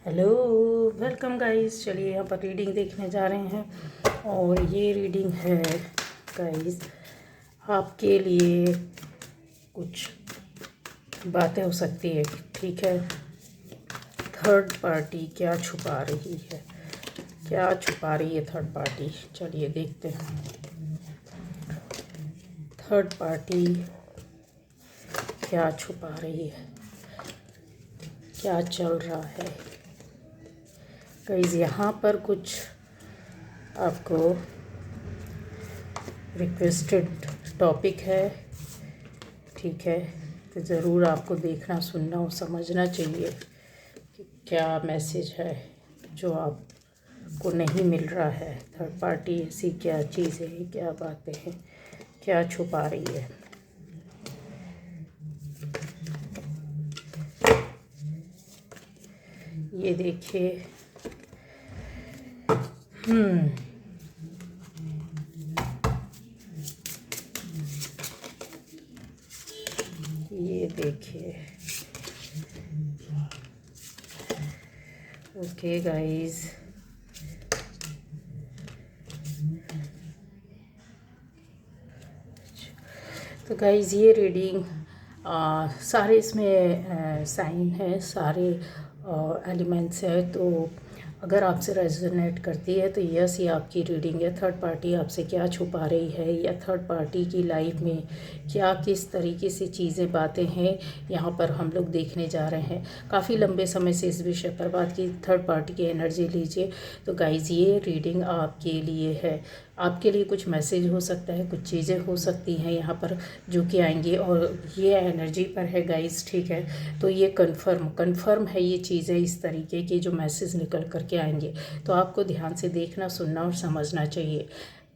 Hello, welcome guys. चलिए यहाँ पर रीडिंग देखने जा रहे हैं और ये रीडिंग है गाइस आपके लिए। कुछ बातें हो सकती है, ठीक है। थर्ड पार्टी क्या छुपा रही है, क्या छुपा रही है थर्ड पार्टी, चलिए देखते हैं। थर्ड पार्टी क्या छुपा रही है, क्या चल रहा है गाइस। यहाँ पर कुछ आपको रिक्वेस्टेड टॉपिक है, ठीक है। तो ज़रूर आपको देखना, सुनना और समझना चाहिए कि क्या मैसेज है जो आपको नहीं मिल रहा है। थर्ड पार्टी ऐसी क्या चीज़ें हैं, क्या बातें हैं, क्या छुपा रही है। ये देखिए, ये देखिए। ओके गाइस, तो गाइस ये रीडिंग सारे इसमें साइन है, सारे एलिमेंट्स है। तो अगर आपसे रेजोनेट करती है तो यस, ये आपकी रीडिंग है। थर्ड पार्टी आपसे क्या छुपा रही है या थर्ड पार्टी की लाइफ में क्या किस तरीके से चीज़ें बातें हैं, यहाँ पर हम लोग देखने जा रहे हैं। काफ़ी लंबे समय से इस विषय पर बात की। थर्ड पार्टी की एनर्जी लीजिए। तो गाइज ये रीडिंग आपके लिए है, आपके लिए कुछ मैसेज हो सकता है, कुछ चीज़ें हो सकती हैं यहाँ पर जो कि आएंगी और ये एनर्जी पर है गाइस, ठीक है। तो ये कंफर्म है ये चीज़ें इस तरीके की जो मैसेज निकल करके आएंगे। तो आपको ध्यान से देखना, सुनना और समझना चाहिए।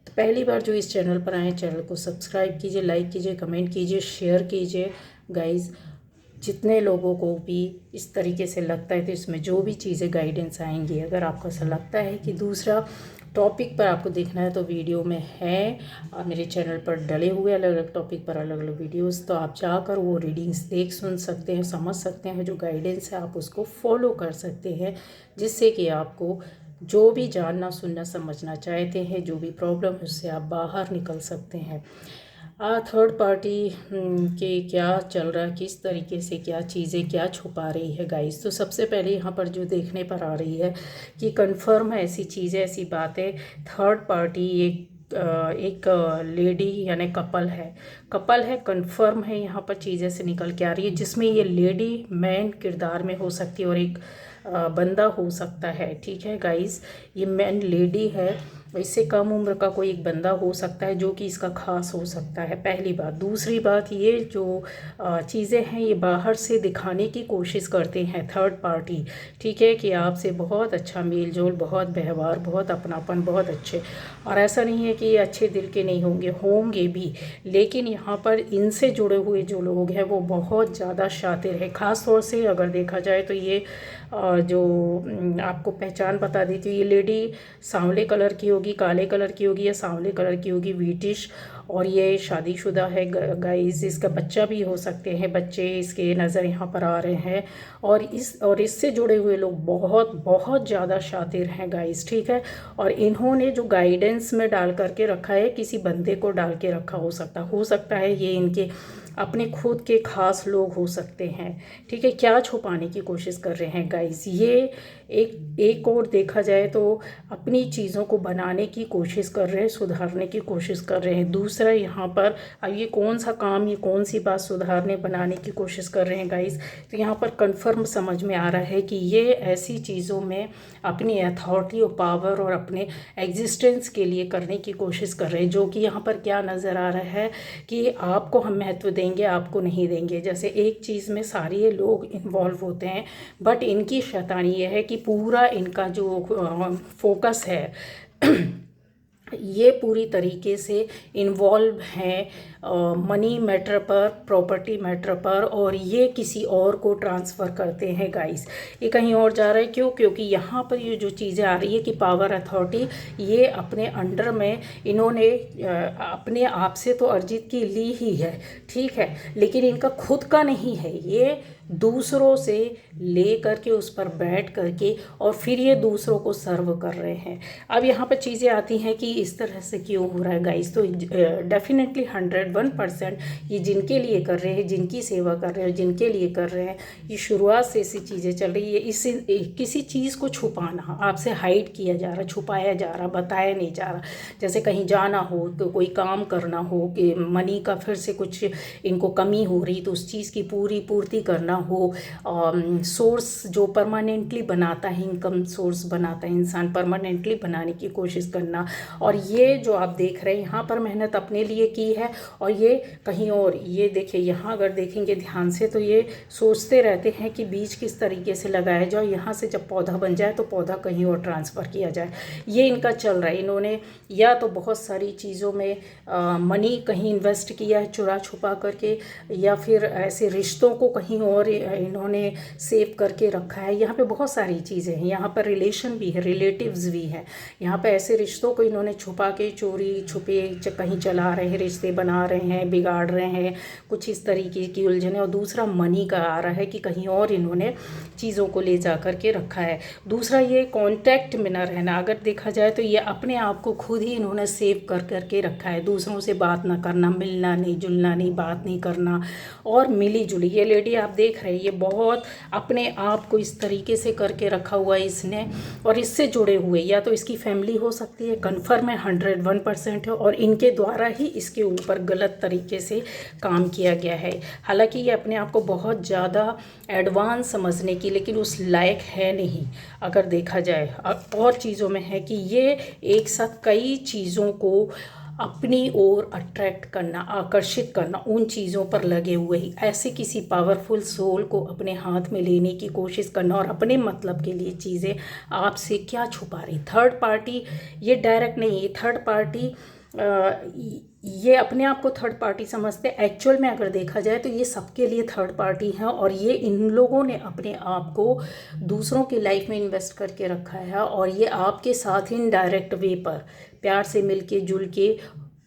तो पहली बार जो इस चैनल पर आए, चैनल को सब्सक्राइब कीजिए, लाइक कीजिए, कमेंट कीजिए, शेयर कीजिए गाइज़। जितने लोगों को भी इस तरीके से लगता है तो इसमें जो भी चीज़ें गाइडेंस आएंगी, अगर आपको ऐसा लगता है कि दूसरा टॉपिक पर आपको देखना है तो वीडियो में है मेरे चैनल पर डले हुए अलग अलग टॉपिक पर अलग अलग वीडियोस। तो आप जाकर वो रीडिंग्स देख सुन सकते हैं, समझ सकते हैं। जो गाइडेंस है आप उसको फॉलो कर सकते हैं, जिससे कि आपको जो भी जानना, सुनना, समझना चाहते हैं, जो भी प्रॉब्लम है उससे आप बाहर निकल सकते हैं। थर्ड पार्टी के क्या चल रहा है, किस तरीके से क्या चीज़ें क्या छुपा रही है गाइस। तो सबसे पहले यहाँ पर जो देखने पर आ रही है कि कंफर्म है ऐसी चीज़ें, ऐसी बातें। थर्ड पार्टी एक लेडी यानी कपल है, कंफर्म है। यहाँ पर चीज़ें से निकल के आ रही है जिसमें ये लेडी मैन किरदार में हो सकती है और एक बंदा हो सकता है, ठीक है गाइस। ये मैन लेडी है, इससे कम उम्र का कोई एक बंदा हो सकता है जो कि इसका खास हो सकता है, पहली बात। दूसरी बात, ये जो चीज़ें हैं ये बाहर से दिखाने की कोशिश करते हैं थर्ड पार्टी, ठीक है, कि आपसे बहुत अच्छा मेल जोल, बहुत व्यवहार, बहुत अपनापन, बहुत अच्छे। और ऐसा नहीं है कि ये अच्छे दिल के नहीं होंगे भी, लेकिन यहाँ पर इनसे जुड़े हुए जो लोग हैं वो बहुत ज़्यादा शातिर है। ख़ास तौर से अगर देखा जाए तो ये जो आपको पहचान बता देती हूँ, ये लेडी सांवले कलर की होगी, काले कलर की होगी या सांवले कलर की होगी, व्हीटिश। और ये शादीशुदा है गाइस, इसका बच्चा भी हो सकते हैं, बच्चे इसके नज़र यहाँ पर आ रहे हैं। और इससे जुड़े हुए लोग बहुत बहुत ज़्यादा शातिर हैं गाइस, ठीक है। और इन्होंने जो गाइडेंस में डाल करके रखा है, किसी बंदे को डाल के रखा हो सकता है ये इनके अपने खुद के खास लोग हो सकते हैं, ठीक है। क्या छुपाने की कोशिश कर रहे हैं गाइस, ये एक और देखा जाए तो अपनी चीज़ों को बनाने की कोशिश कर रहे हैं, सुधारने की कोशिश कर रहे हैं। दूसरा यहाँ पर अब ये कौन सा काम, ये कौन सी बात सुधारने बनाने की कोशिश कर रहे हैं गाइस। तो यहाँ पर कंफर्म समझ में आ रहा है कि ये ऐसी चीज़ों में अपनी अथॉरिटी और पावर और अपने एग्जिस्टेंस के लिए करने की कोशिश कर रहे हैं, जो कि यहाँ पर क्या नज़र आ रहा है कि आपको हम महत्व देंगे, आपको नहीं देंगे। जैसे एक चीज़ में सारे लोग इन्वॉल्व होते हैं, बट इनकी शैतानी ये है कि पूरा इनका जो फोकस है ये पूरी तरीके से इन्वॉल्व हैं मनी मैटर पर, प्रॉपर्टी मैटर पर, और ये किसी और को ट्रांसफ़र करते हैं गाइस। ये कहीं और जा रहा है, क्यों? क्योंकि यहाँ पर ये जो चीज़ें आ रही है कि पावर अथॉरिटी ये अपने अंडर में इन्होंने अपने आप से तो अर्जित की ली ही है, ठीक है, लेकिन इनका खुद का नहीं है। ये दूसरों से ले करके उस पर बैठ करके और फिर ये दूसरों को सर्व कर रहे हैं। अब यहाँ पर चीज़ें आती हैं कि इस तरह से क्यों हो रहा है गाइस, तो डेफिनेटली 101% ये जिनके लिए कर रहे हैं, जिनकी सेवा कर रहे हैं, जिनके लिए कर रहे हैं, ये शुरुआत से ऐसी चीज़ें चल रही है। इससे किसी चीज़ को छुपाना, आपसे हाइड किया जा रहा, छुपाया जा रहा, बताया नहीं जा रहा। जैसे कहीं जाना हो तो कोई काम करना हो कि मनी का फिर से कुछ इनको कमी हो रही तो उस चीज़ की पूर्ति करना हो, सोर्स जो परमानेंटली बनाता है, इनकम सोर्स बनाता है इंसान, परमानेंटली बनाने की कोशिश करना। और ये जो आप देख रहे हैं यहाँ पर मेहनत अपने लिए की है और ये कहीं और, ये देखिए यहाँ अगर देखेंगे ध्यान से तो ये सोचते रहते हैं कि बीज किस तरीके से लगाया जाए, यहाँ से जब पौधा बन जाए तो पौधा कहीं और ट्रांसफ़र किया जाए। ये इनका चल रहा है। इन्होंने या तो बहुत सारी चीज़ों में मनी कहीं इन्वेस्ट किया है चुरा छुपा करके, या फिर ऐसे रिश्तों को कहीं और इन्होंने सेव करके रखा है। यहाँ पे बहुत सारी चीज़ें हैं, यहाँ पर रिलेशन भी है, रिलेटिव्स भी हैं। यहाँ पे ऐसे रिश्तों को इन्होंने छुपा के चोरी छुपे कहीं चला रहे हैं, रिश्ते बना रहे हैं, बिगाड़ रहे हैं, कुछ इस तरीके की उलझने। और दूसरा मनी का आ रहा है कि कहीं और इन्होंने चीज़ों को ले जा कर के रखा है। दूसरा ये कॉन्टैक्ट में ना रहना, अगर देखा जाए तो ये अपने आप को खुद ही इन्होंने सेव कर करके रखा है। दूसरों से बात ना करना, मिलना नहीं, जुलना नहीं, बात नहीं करना और मिली जुली। ये लेडी आप देख रहे हैं, ये बहुत अपने आप को इस तरीके से करके रखा हुआ है इसने, और इससे जुड़े हुए या तो इसकी फैमिली हो सकती है, कन्फर्म है 101% है, और इनके द्वारा ही इसके ऊपर गलत तरीके से काम किया गया है। हालांकि ये अपने आप को बहुत ज़्यादा एडवांस समझने की लेकिन उस लायक है नहीं। अगर देखा जाए और चीज़ों में है कि ये एक साथ कई चीज़ों को अपनी ओर अट्रैक्ट करना, आकर्षित करना, उन चीज़ों पर लगे हुए ही ऐसे किसी पावरफुल सोल को अपने हाथ में लेने की कोशिश करना और अपने मतलब के लिए चीज़ें आपसे क्या छुपा रही। थर्ड पार्टी ये डायरेक्ट नहीं, ये थर्ड पार्टी ये अपने आप को थर्ड पार्टी समझते हैं। एक्चुअल में अगर देखा जाए तो ये सबके लिए थर्ड पार्टी है, और ये इन लोगों ने अपने आप को दूसरों की लाइफ में इन्वेस्ट करके रखा है, और ये आपके साथ इनडायरेक्ट वे पर प्यार से मिल के जुल के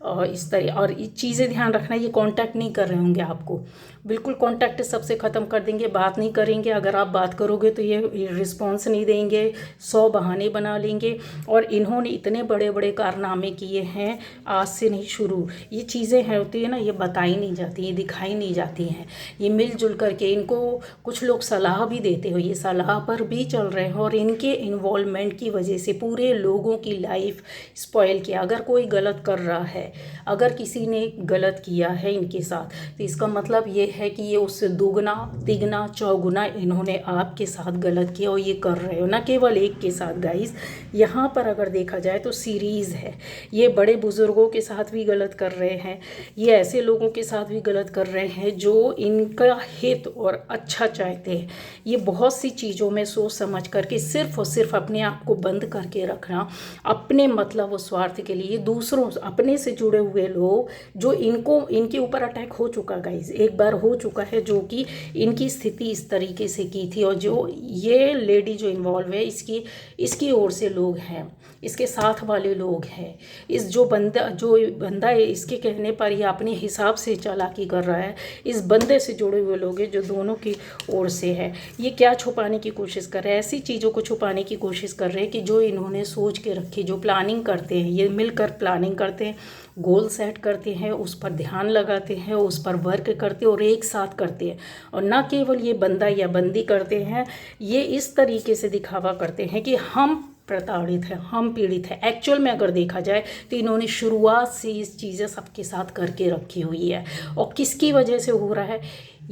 इस तरह। और ये चीज़ें ध्यान रखना, ये कांटेक्ट नहीं कर रहे होंगे आपको, बिल्कुल कांटेक्ट सबसे ख़त्म कर देंगे, बात नहीं करेंगे। अगर आप बात करोगे तो ये रिस्पॉन्स नहीं देंगे, 100 बहाने बना लेंगे। और इन्होंने इतने बड़े बड़े कारनामे किए हैं, आज से नहीं शुरू। ये चीज़ें हैं होती है ना, ये बताई नहीं जाती, ये दिखाई नहीं जाती हैं। ये मिलजुल करके इनको कुछ लोग सलाह भी देते हो, ये सलाह पर भी चल रहे हैं, और इनके इन्वॉल्वमेंट की वजह से पूरे लोगों की लाइफ स्पॉइल किया। अगर कोई गलत कर रहा है, अगर किसी ने गलत किया है इनके साथ, तो इसका मतलब ये है कि ये उससे दुगना तिगना चौगुना इन्होंने आपके साथ गलत किया, और ये कर रहे हो ना केवल एक के साथ गाइस। यहाँ पर अगर देखा जाए तो सीरीज़ है, ये बड़े बुज़ुर्गों के साथ भी गलत कर रहे हैं, ये ऐसे लोगों के साथ भी गलत कर रहे हैं जो इनका हित और अच्छा चाहते हैं। ये बहुत सी चीज़ों में सोच समझ करके सिर्फ और सिर्फ अपने आप को बंद करके रखना, अपने मतलब और स्वार्थ के लिए दूसरों अपने से जुड़े हुए लोग, जो इनके ऊपर अटैक हो चुका गाइस, एक बार हो चुका है, जो कि इनकी स्थिति इस तरीके से की थी। और जो ये लेडी जो इन्वॉल्व है, इसकी ओर से लोग हैं, इसके साथ वाले लोग हैं, इस जो बंदा है इसके कहने पर ये अपने हिसाब से चालाकी कर रहा है, इस बंदे से जुड़े हुए लोग हैं जो दोनों की ओर से है। ये क्या छुपाने की कोशिश कर रहे हैं, ऐसी चीज़ों को छुपाने की कोशिश कर रहे हैं कि जो इन्होंने सोच के रखी, जो प्लानिंग करते हैं, ये मिलकर प्लानिंग करते हैं, गोल सेट करते हैं, उस पर ध्यान लगाते हैं, उस पर वर्क करते हैं और एक साथ करते हैं। और ना केवल ये बंदा या बंदी करते हैं, ये इस तरीके से दिखावा करते हैं कि हम प्रताड़ित है, हम पीड़ित है। एक्चुअल में अगर देखा जाए तो इन्होंने शुरुआत से इस चीज़ें सबके साथ करके रखी हुई है, और किसकी वजह से हो रहा है,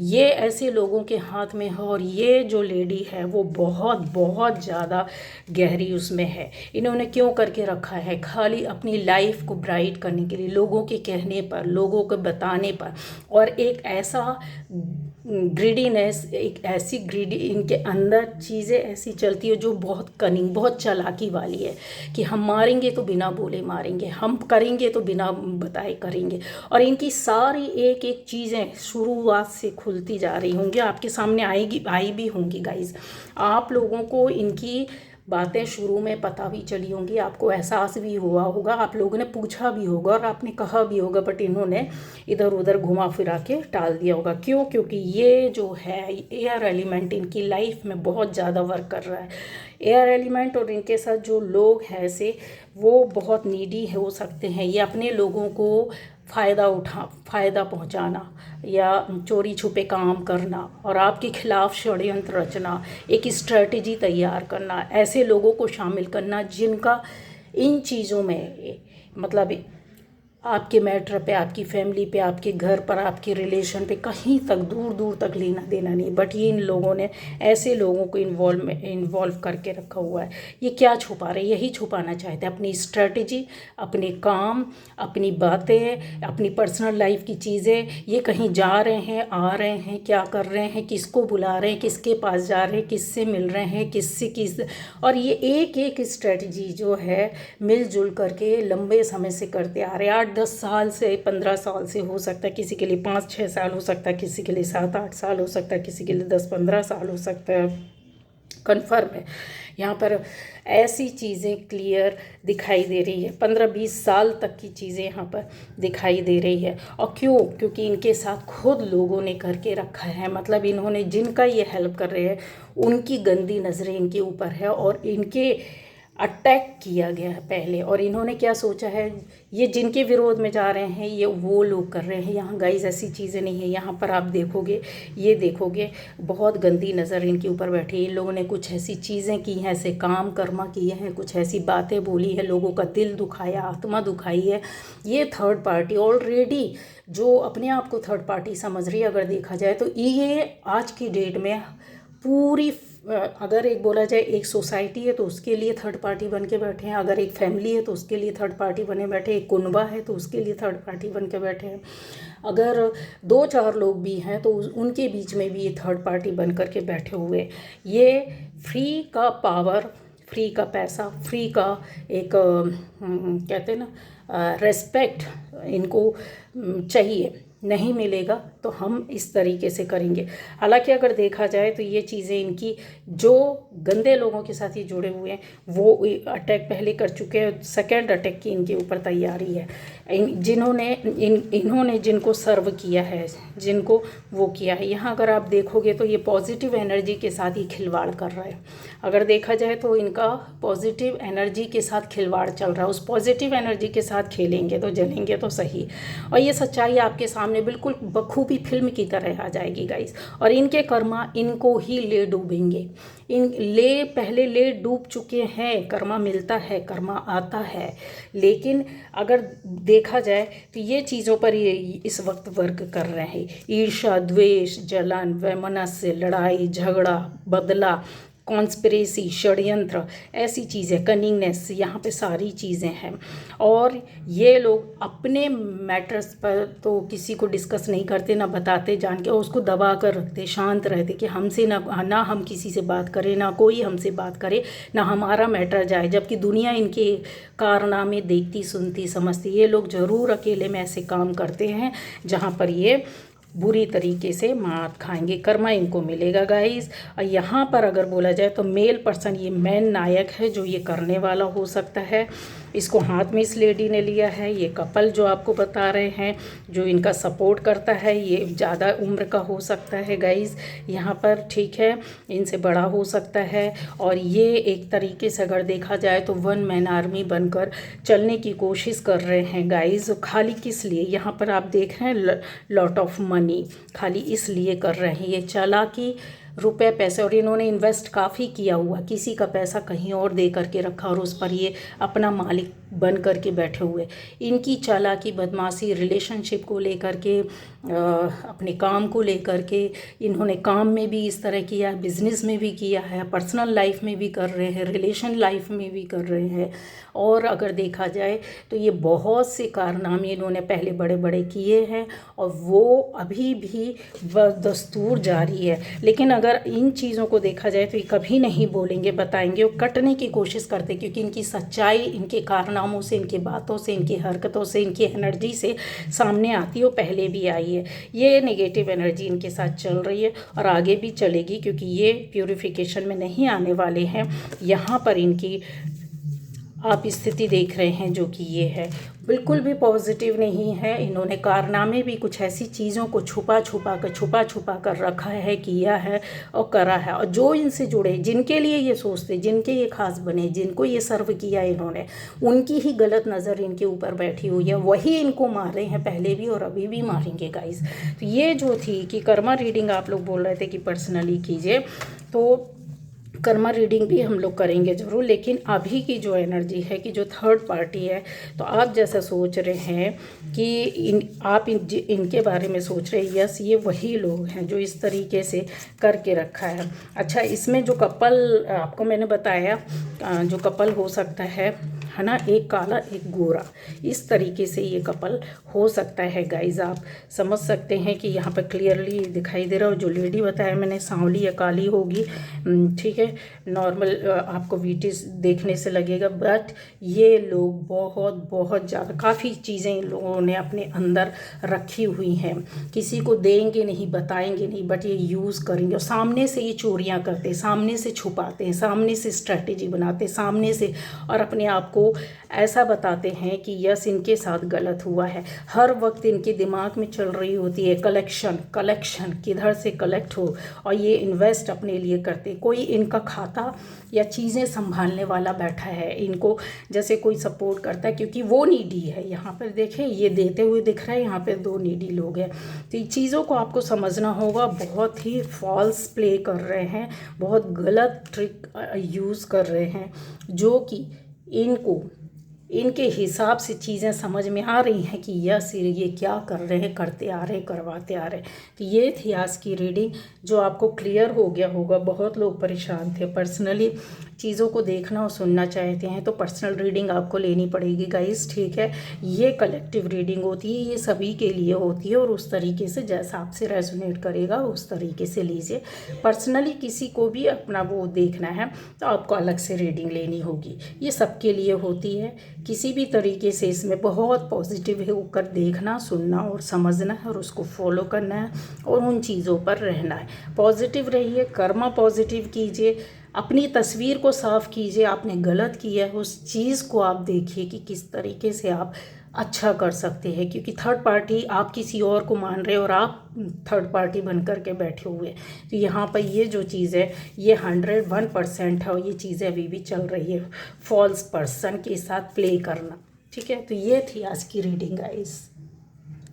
ये ऐसे लोगों के हाथ में है। और ये जो लेडी है वो बहुत बहुत ज़्यादा गहरी उसमें है। इन्होंने क्यों करके रखा है, खाली अपनी लाइफ को ब्राइट करने के लिए, लोगों के कहने पर, लोगों को बताने पर। और एक ऐसा ग्रीडीनेस, एक ऐसी ग्रीडी इनके अंदर चीज़ें ऐसी चलती है जो बहुत कनिंग, बहुत चालाकी वाली है कि हम मारेंगे तो बिना बोले मारेंगे, हम करेंगे तो बिना बताए करेंगे। और इनकी सारी एक एक चीज़ें शुरुआत से खुलती जा रही होंगी, आपके सामने आई भी होंगी गाइस। आप लोगों को इनकी बातें शुरू में पता भी चली होंगी, आपको एहसास भी हुआ होगा, आप लोगों ने पूछा भी होगा और आपने कहा भी होगा, बट इन्होंने इधर उधर घुमा फिरा के टाल दिया होगा। क्यों? क्योंकि ये जो है एयर एलिमेंट इनकी लाइफ में बहुत ज़्यादा वर्क कर रहा है। एयर एलिमेंट और इनके साथ जो लोग हैं ऐसे, वो बहुत नीडी हो सकते हैं। ये अपने लोगों को फ़ायदा पहुंचाना या चोरी छुपे काम करना और आपके खिलाफ षड्यंत्र रचना, एक स्ट्रेटजी तैयार करना, ऐसे लोगों को शामिल करना जिनका इन चीज़ों में मतलब आपके मैटर पे, आपकी फैमिली पे, आपके घर पर, आपके रिलेशन पे कहीं तक दूर दूर तक लेना देना नहीं। बट ये इन लोगों ने ऐसे लोगों को इन्वॉल्व करके रखा हुआ है। ये क्या छुपा रहे? यही छुपाना चाहते हैं, अपनी स्ट्रेटजी, अपने काम, अपनी बातें, अपनी पर्सनल लाइफ की चीज़ें। ये कहीं जा रहे हैं, आ रहे हैं, क्या कर रहे हैं, किसको बुला रहे हैं, किसके पास जा रहे हैं, किससे मिल रहे हैं, किससे किस, और ये एक एक स्ट्रेटजी जो है मिलजुल करके लंबे समय से करते आ रहे हैं। 8-10 साल से, 15 साल से, हो सकता है किसी के लिए 5-6 साल हो सकता है, किसी के लिए 7-8 साल हो सकता है, किसी के लिए 10-15 साल हो सकता है। कन्फर्म है यहाँ पर ऐसी चीज़ें क्लियर दिखाई दे रही है। 15-20 साल तक की चीज़ें यहाँ पर दिखाई दे रही है। और क्यों? क्योंकि इनके साथ खुद लोगों ने करके रखा है। मतलब इन्होंने जिनका ये हेल्प कर रहे हैं उनकी गंदी नज़रें इनके ऊपर है और इनके अटैक किया गया है पहले। और इन्होंने क्या सोचा है, ये जिनके विरोध में जा रहे हैं ये वो लोग कर रहे हैं। यहाँ गाइस ऐसी चीज़ें नहीं है। यहाँ पर आप देखोगे, ये देखोगे, बहुत गंदी नज़र इनके ऊपर बैठी है। इन लोगों ने कुछ ऐसी चीज़ें की हैं, ऐसे काम कर्मा किए हैं, कुछ ऐसी बातें बोली है, लोगों का दिल दुखाया, आत्मा दुखाई है। ये थर्ड पार्टी ऑलरेडी जो अपने आप को थर्ड पार्टी समझ रही है, अगर देखा जाए तो ये आज की डेट में पूरी, अगर एक बोला जाए एक सोसाइटी है तो उसके लिए थर्ड पार्टी बन के बैठे हैं, अगर एक फैमिली है तो उसके लिए थर्ड पार्टी बने बैठे, एक कुनबा है तो उसके लिए थर्ड पार्टी बन के बैठे हैं, अगर 2-4 लोग भी हैं तो उनके बीच में भी ये थर्ड पार्टी बन कर के बैठे हुए। ये फ्री का पावर, फ्री का पैसा, फ्री का एक कहते हैं ना रेस्पेक्ट इनको चाहिए। नहीं मिलेगा तो हम इस तरीके से करेंगे। हालांकि अगर देखा जाए तो ये चीज़ें इनकी, जो गंदे लोगों के साथ ये जुड़े हुए हैं वो अटैक पहले कर चुके हैं, सेकंड अटैक की इनके ऊपर तैयारी है। इन्होंने जिनको सर्व किया है, जिनको वो किया है, यहाँ अगर आप देखोगे तो ये पॉजिटिव एनर्जी के साथ ही खिलवाड़ कर रहा है। अगर देखा जाए तो इनका पॉजिटिव एनर्जी के साथ खिलवाड़ चल रहा है। उस पॉजिटिव एनर्जी के साथ खेलेंगे तो जलेंगे तो सही। और ये सच्चाई आपके सामने बिल्कुल बखूबी फिल्म की तरह आ जाएगी गाइस। और इनके कर्मा इनको ही ले डूबेंगे। पहले ले डूब चुके हैं। कर्मा मिलता है, कर्मा आता है, लेकिन अगर देखा जाए तो ये चीज़ों पर ये इस वक्त वर्क कर रहे हैं। ईर्ष्या, द्वेष, जलन, वैमनस्य, लड़ाई झगड़ा, बदला, कॉन्स्पिरेसी, षड्यंत्र, ऐसी चीज़ें, कनिंगनेस, यहाँ पे सारी चीज़ें हैं। और ये लोग अपने मैटर्स पर तो किसी को डिस्कस नहीं करते, ना बताते जान के, और उसको दबा कर रखते, शांत रहते कि हमसे ना हम किसी से बात करें, ना कोई हमसे बात करे, ना हमारा मैटर जाए। जबकि दुनिया इनके कारनामे देखती, सुनती, समझती। ये लोग ज़रूर अकेले में ऐसे काम करते हैं जहाँ पर ये बुरी तरीके से मात खाएंगे। कर्मा इनको मिलेगा गाइस। और यहाँ पर अगर बोला जाए तो मेल पर्सन, ये मेन नायक है जो ये करने वाला हो सकता है। इसको हाथ में इस लेडी ने लिया है। ये कपल जो आपको बता रहे हैं, जो इनका सपोर्ट करता है, ये ज़्यादा उम्र का हो सकता है गाइस यहाँ पर, ठीक है, इनसे बड़ा हो सकता है। और ये एक तरीके से अगर देखा जाए तो 1 मैन आर्मी बनकर चलने की कोशिश कर रहे हैं गाइस। खाली किस लिए? यहाँ पर आप देख रहे हैं लॉट ऑफ मनी, खाली इसलिए कर रहे हैं। ये चालाकी, रुपए पैसे, और इन्होंने इन्वेस्ट काफ़ी किया हुआ, किसी का पैसा कहीं और दे करके रखा और उस पर ये अपना मालिक बन करके बैठे हुए। इनकी चालाकी, बदमाशी, रिलेशनशिप को लेकर के, अपने काम को लेकर के, इन्होंने काम में भी इस तरह किया है, बिजनेस में भी किया है, पर्सनल लाइफ में भी कर रहे हैं, रिलेशन लाइफ में भी कर रहे हैं। और अगर देखा जाए तो ये बहुत से कारनामे इन्होंने पहले बड़े बड़े किए हैं और वो अभी भी दस्तूर जारी है। लेकिन अगर इन चीज़ों को देखा जाए तो ये कभी नहीं बोलेंगे, बताएंगे, और कटने की कोशिश करते, क्योंकि इनकी सच्चाई, इनके कारनामे कलामों से, इनकी बातों से, इनकी हरकतों से, इनकी एनर्जी से सामने आती है, पहले भी आई है। ये नेगेटिव एनर्जी इनके साथ चल रही है और आगे भी चलेगी, क्योंकि ये प्यूरिफिकेशन में नहीं आने वाले हैं। यहाँ पर इनकी आप स्थिति देख रहे हैं जो कि ये है, बिल्कुल भी पॉजिटिव नहीं है। इन्होंने कारनामे भी कुछ ऐसी चीज़ों को छुपा छुपा कर रखा है, किया है और करा है। और जो इनसे जुड़े, जिनके लिए ये सोचते, जिनके ये खास बने, जिनको ये सर्व किया इन्होंने, उनकी ही गलत नज़र इनके ऊपर बैठी हुई है। वही इनको मार रहे हैं, पहले भी और अभी भी मारेंगे गाइस। तो ये जो थी कि कर्मा रीडिंग आप लोग बोल रहे थे कि पर्सनली कीजिए, तो कर्मा रीडिंग भी हम लोग करेंगे ज़रूर। लेकिन अभी की जो एनर्जी है कि जो थर्ड पार्टी है, तो आप जैसा सोच रहे हैं कि आप इनके बारे में सोच रहे हैं, यस ये वही लोग हैं जो इस तरीके से करके रखा है। अच्छा, इसमें जो कपल आपको मैंने बताया, जो कपल हो सकता है ना, एक काला एक गोरा, इस तरीके से ये कपल हो सकता है गाइज। आप समझ सकते हैं कि यहाँ पर क्लियरली दिखाई दे रहा हो। जो लेडी बताया मैंने, सांवली या काली होगी, ठीक है, नॉर्मल आपको वीटिस देखने से लगेगा, बट ये लोग बहुत बहुत ज़्यादा काफ़ी चीज़ें इन लोगों ने अपने अंदर रखी हुई हैं। किसी को देंगे नहीं, बताएंगे नहीं, बट ये यूज़ करेंगे। और सामने से ये चोरियाँ करते, सामने से छुपाते हैं, सामने से स्ट्रैटेजी बनाते, सामने से, और अपने आप को ऐसा बताते हैं कि यस इनके साथ गलत हुआ है। हर वक्त इनके दिमाग में चल रही होती है कलेक्शन, किधर से कलेक्ट हो, और ये इन्वेस्ट अपने लिए करते। कोई इनका खाता या चीज़ें संभालने वाला बैठा है, इनको जैसे कोई सपोर्ट करता है, क्योंकि वो नीडी है। यहाँ पर देखें, ये देते हुए दिख रहा है, यहाँ पर 2 नीडी लोग हैं। तो इन चीज़ों को आपको समझना होगा। बहुत ही फॉल्स प्ले कर रहे हैं, बहुत गलत ट्रिक यूज़ कर रहे हैं, जो कि इनको इनके हिसाब से चीज़ें समझ में आ रही हैं कि यस ये क्या कर रहे हैं, करते आ रहे हैं, करवाते आ रहे हैं। तो ये थी आज की रीडिंग, जो आपको क्लियर हो गया होगा। बहुत लोग परेशान थे, पर्सनली चीज़ों को देखना और सुनना चाहते हैं, तो पर्सनल रीडिंग आपको लेनी पड़ेगी गाइस, ठीक है। ये कलेक्टिव रीडिंग होती है, ये सभी के लिए होती है, और उस तरीके से जैसा आपसे रेजोनेट करेगा उस तरीके से लीजिए। पर्सनली किसी को भी अपना वो देखना है तो आपको अलग से रीडिंग लेनी होगी। ये सबके लिए होती है। किसी भी तरीके से इसमें बहुत पॉजिटिव होकर देखना, सुनना और समझना है, और उसको फॉलो करना है, और उन चीज़ों पर रहना है। पॉजिटिव रहिए, कर्मा पॉजिटिव कीजिए, अपनी तस्वीर को साफ कीजिए। आपने गलत किया है, उस चीज़ को आप देखिए कि किस तरीके से आप अच्छा कर सकते हैं, क्योंकि थर्ड पार्टी आप किसी और को मान रहे हो और आप थर्ड पार्टी बन कर के बैठे हुए। तो यहाँ पर ये जो चीज़ है ये 101% है, और ये चीज़ें अभी भी चल रही है, फॉल्स पर्सन के साथ प्ले करना, ठीक है। तो ये थी आज की रीडिंग गाइस।